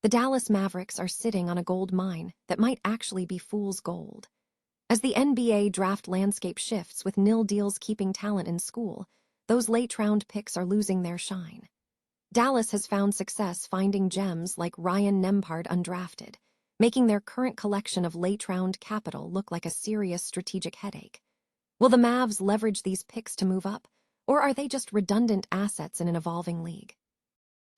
The Dallas Mavericks are sitting on a gold mine that might actually be fool's gold. As the NBA draft landscape shifts with nil deals keeping talent in school, those late-round picks are losing their shine. Dallas has found success finding gems like Ryan Nembhard undrafted, making their current collection of late-round capital look like a serious strategic headache. Will the Mavs leverage these picks to move up, or are they just redundant assets in an evolving league?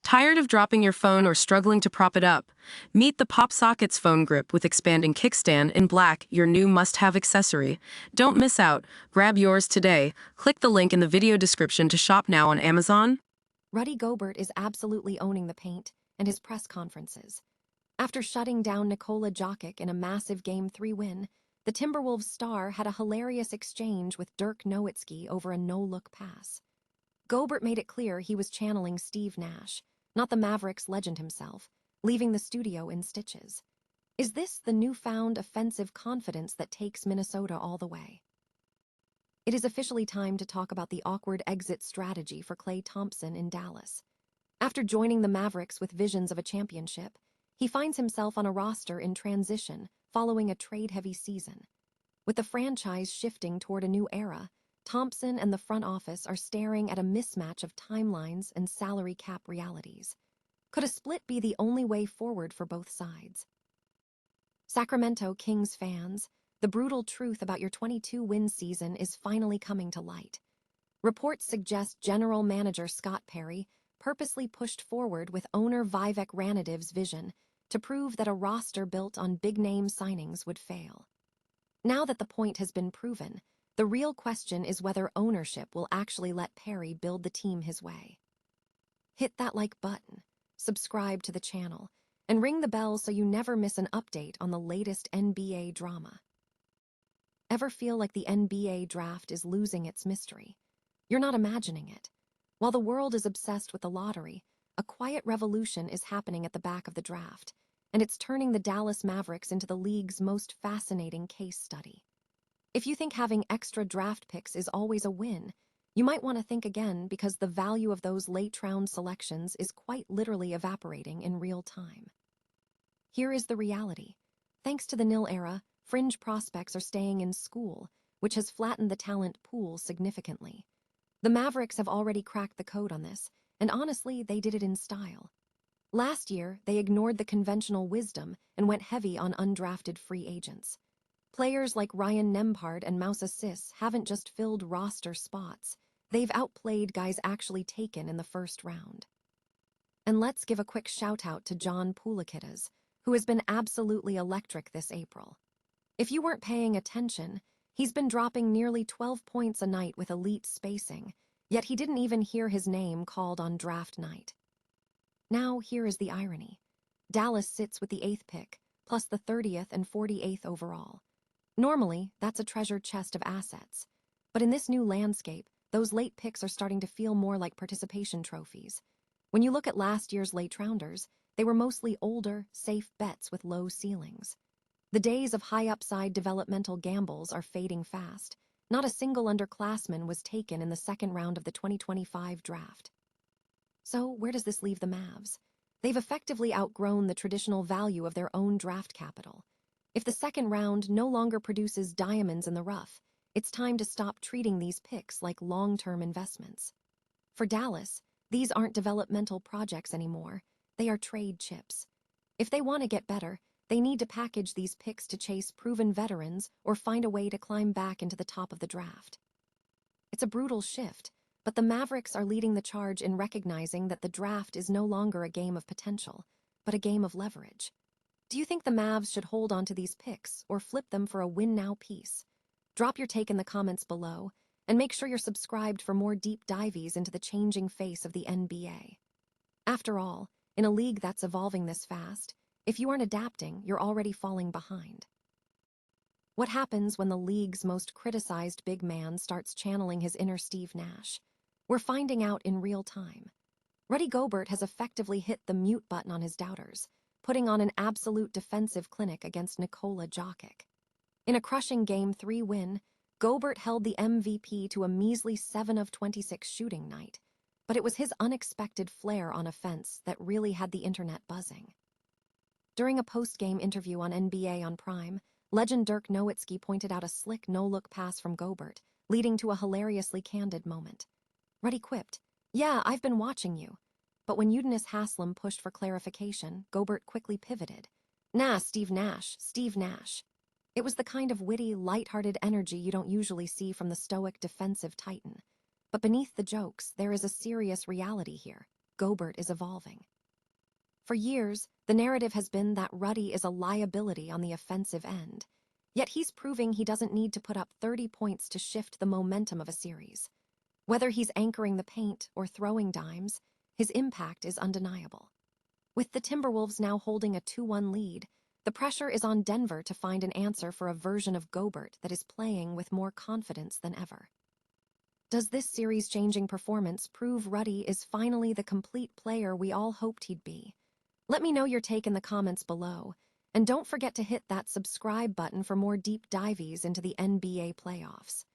Tired of dropping your phone or struggling to prop it up? Meet the PopSockets phone grip with expanding kickstand in black, your new must-have accessory. Don't miss out. Grab yours today. Click the link in the video description to shop now on Amazon. Rudy Gobert is absolutely owning the paint and his press conferences. After shutting down Nikola Jokic in a massive Game 3 win, the Timberwolves star had a hilarious exchange with Dirk Nowitzki over a no-look pass. Gobert made it clear he was channeling Steve Nash, not the Mavericks legend himself, leaving the studio in stitches. Is this the newfound offensive confidence that takes Minnesota all the way? It is officially time to talk about the awkward exit strategy for Klay Thompson in Dallas. After joining the Mavericks with visions of a championship, he finds himself on a roster in transition following a trade-heavy season. With the franchise shifting toward a new era, Thompson and the front office are staring at a mismatch of timelines and salary cap realities. Could a split be the only way forward for both sides? Sacramento Kings fans, the brutal truth about your 22-win season is finally coming to light. Reports suggest general manager Scott Perry purposely pushed forward with owner Vivek Ranadiv's vision to prove that a roster built on big-name signings would fail. Now that the point has been proven, the real question is whether ownership will actually let Perry build the team his way. Hit that like button, subscribe to the channel, and ring the bell so you never miss an update on the latest NBA drama. Ever feel like the NBA draft is losing its mystery? You're not imagining it. While the world is obsessed with the lottery, a quiet revolution is happening at the back of the draft, and it's turning the Dallas Mavericks into the league's most fascinating case study. If you think having extra draft picks is always a win, you might want to think again because the value of those late-round selections is quite literally evaporating in real time. Here is the reality. Thanks to the nil era, fringe prospects are staying in school, which has flattened the talent pool significantly. The Mavericks have already cracked the code on this, and honestly, they did it in style. Last year, they ignored the conventional wisdom and went heavy on undrafted free agents. Players like Ryan Nembhard and Moussa Sis haven't just filled roster spots, they've outplayed guys actually taken in the first round. And let's give a quick shout-out to John Poulikitas, who has been absolutely electric this April. If you weren't paying attention, he's been dropping nearly 12 points a night with elite spacing, yet he didn't even hear his name called on draft night. Now here is the irony. Dallas sits with the 8th pick, plus the 30th and 48th overall. Normally, that's a treasure chest of assets. But in this new landscape, those late picks are starting to feel more like participation trophies. When you look at last year's late rounders, they were mostly older, safe bets with low ceilings. The days of high-upside developmental gambles are fading fast. Not a single underclassman was taken in the second round of the 2025 draft. So where does this leave the Mavs? They've effectively outgrown the traditional value of their own draft capital. If the second round no longer produces diamonds in the rough, it's time to stop treating these picks like long-term investments. For Dallas, these aren't developmental projects anymore. They are trade chips. If they want to get better, they need to package these picks to chase proven veterans or find a way to climb back into the top of the draft. It's a brutal shift, but the Mavericks are leading the charge in recognizing that the draft is no longer a game of potential, but a game of leverage. Do you think the Mavs should hold on to these picks or flip them for a win-now piece? Drop your take in the comments below, and make sure you're subscribed for more deep dives into the changing face of the NBA. After all, in a league that's evolving this fast, if you aren't adapting, you're already falling behind. What happens when the league's most criticized big man starts channeling his inner Steve Nash? We're finding out in real time. Rudy Gobert has effectively hit the mute button on his doubters, putting on an absolute defensive clinic against Nikola Jokic. In a crushing Game 3 win, Gobert held the MVP to a measly 7 of 26 shooting night, but it was his unexpected flair on offense that really had the internet buzzing. During a post-game interview on NBA on Prime, legend Dirk Nowitzki pointed out a slick no-look pass from Gobert, leading to a hilariously candid moment. Rudy quipped, "Yeah, I've been watching you." But when Udonis Haslem pushed for clarification, Gobert quickly pivoted. "Nah, Steve Nash, Steve Nash." It was the kind of witty, light-hearted energy you don't usually see from the stoic defensive titan. But beneath the jokes, there is a serious reality here. Gobert is evolving. For years, the narrative has been that Rudy is a liability on the offensive end. Yet he's proving he doesn't need to put up 30 points to shift the momentum of a series. Whether he's anchoring the paint or throwing dimes, his impact is undeniable. With the Timberwolves now holding a 2-1 lead, the pressure is on Denver to find an answer for a version of Gobert that is playing with more confidence than ever. Does this series-changing performance prove Rudy is finally the complete player we all hoped he'd be? Let me know your take in the comments below, and don't forget to hit that subscribe button for more deep dives into the NBA playoffs.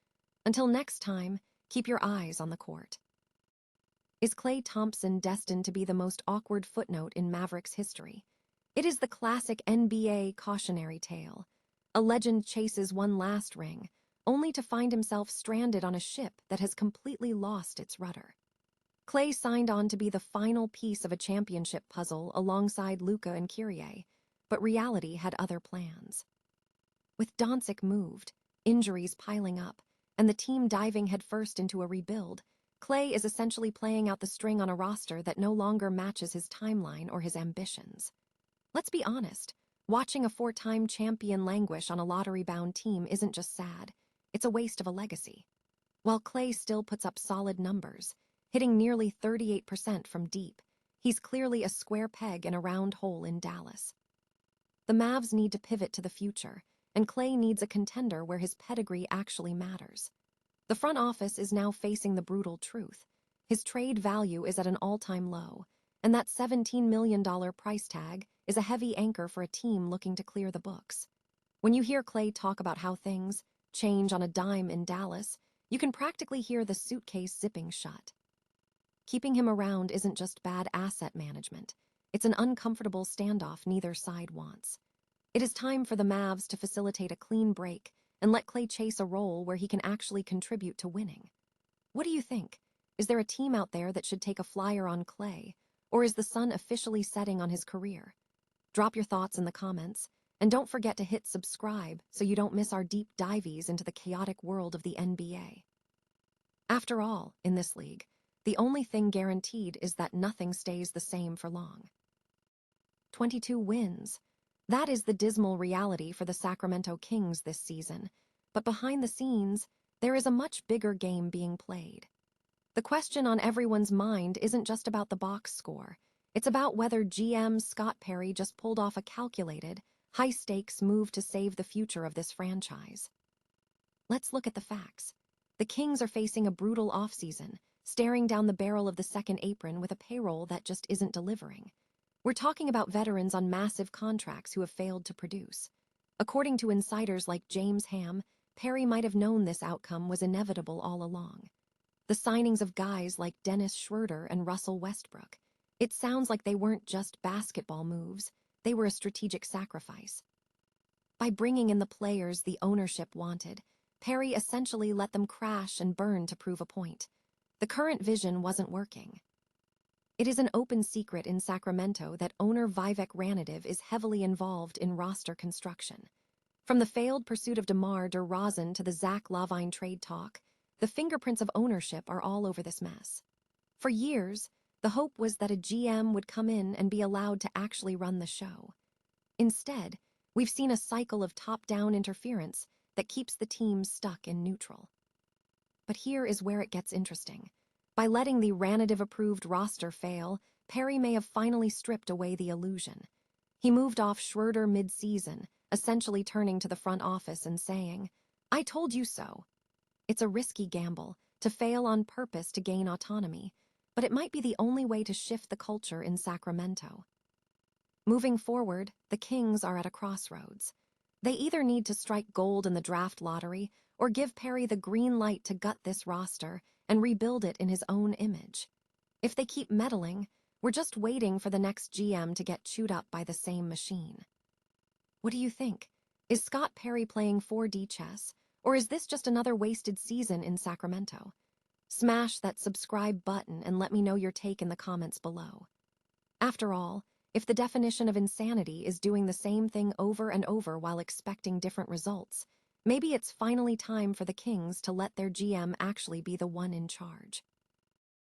Until next time, keep your eyes on the court. Is Klay Thompson destined to be the most awkward footnote in Mavericks history? It is the classic NBA cautionary tale. A legend chases one last ring, only to find himself stranded on a ship that has completely lost its rudder. Klay signed on to be the final piece of a championship puzzle alongside Luka and Kyrie, but reality had other plans. With Doncic moved, injuries piling up, and the team diving headfirst into a rebuild, Klay is essentially playing out the string on a roster that no longer matches his timeline or his ambitions. Let's be honest, watching a 4-time champion languish on a lottery-bound team isn't just sad, it's a waste of a legacy. While Klay still puts up solid numbers, hitting nearly 38% from deep, he's clearly a square peg in a round hole in Dallas. The Mavs need to pivot to the future, and Klay needs a contender where his pedigree actually matters. The front office is now facing the brutal truth. His trade value is at an all-time low, and that $17 million price tag is a heavy anchor for a team looking to clear the books. When you hear Klay talk about how things change on a dime in Dallas, you can practically hear the suitcase zipping shut. Keeping him around isn't just bad asset management. It's an uncomfortable standoff neither side wants. It is time for the Mavs to facilitate a clean break and let Klay chase a role where he can actually contribute to winning. What do you think? Is there a team out there that should take a flyer on Klay, or is the sun officially setting on his career? Drop your thoughts in the comments, and don't forget to hit subscribe so you don't miss our deep dives into the chaotic world of the NBA. After all, in this league, the only thing guaranteed is that nothing stays the same for long. 22 wins. That is the dismal reality for the Sacramento Kings this season, but behind the scenes, there is a much bigger game being played. The question on everyone's mind isn't just about the box score. It's about whether GM Scott Perry just pulled off a calculated, high-stakes move to save the future of this franchise. Let's look at the facts. The Kings are facing a brutal offseason, staring down the barrel of the second apron with a payroll that just isn't delivering. We're talking about veterans on massive contracts who have failed to produce. According to insiders like James Ham, Perry might have known this outcome was inevitable all along. The signings of guys like Dennis Schroeder and Russell Westbrook, it sounds like they weren't just basketball moves, they were a strategic sacrifice. By bringing in the players the ownership wanted, Perry essentially let them crash and burn to prove a point. The current vision wasn't working. It is an open secret in Sacramento that owner Vivek Ranadiv is heavily involved in roster construction. From the failed pursuit of DeMar DeRozan to the Zach LaVine trade talk, the fingerprints of ownership are all over this mess. For years, the hope was that a GM would come in and be allowed to actually run the show. Instead, we've seen a cycle of top-down interference that keeps the team stuck in neutral. But here is where it gets interesting. By letting the Ranadiv-approved roster fail, Perry may have finally stripped away the illusion. He moved off Schroeder mid-season, essentially turning to the front office and saying, "I told you so." It's a risky gamble, to fail on purpose to gain autonomy, but it might be the only way to shift the culture in Sacramento. Moving forward, the Kings are at a crossroads. They either need to strike gold in the draft lottery or give Perry the green light to gut this roster and rebuild it in his own image. If they keep meddling, We're just waiting for the next GM to get chewed up by the same machine. What do you think? Is Scott Perry playing 4D chess, or is this just another wasted season in Sacramento? Smash that subscribe button and let me know your take in the comments below. After all, if the definition of insanity is doing the same thing over and over while expecting different results, maybe it's finally time for the Kings to let their GM actually be the one in charge.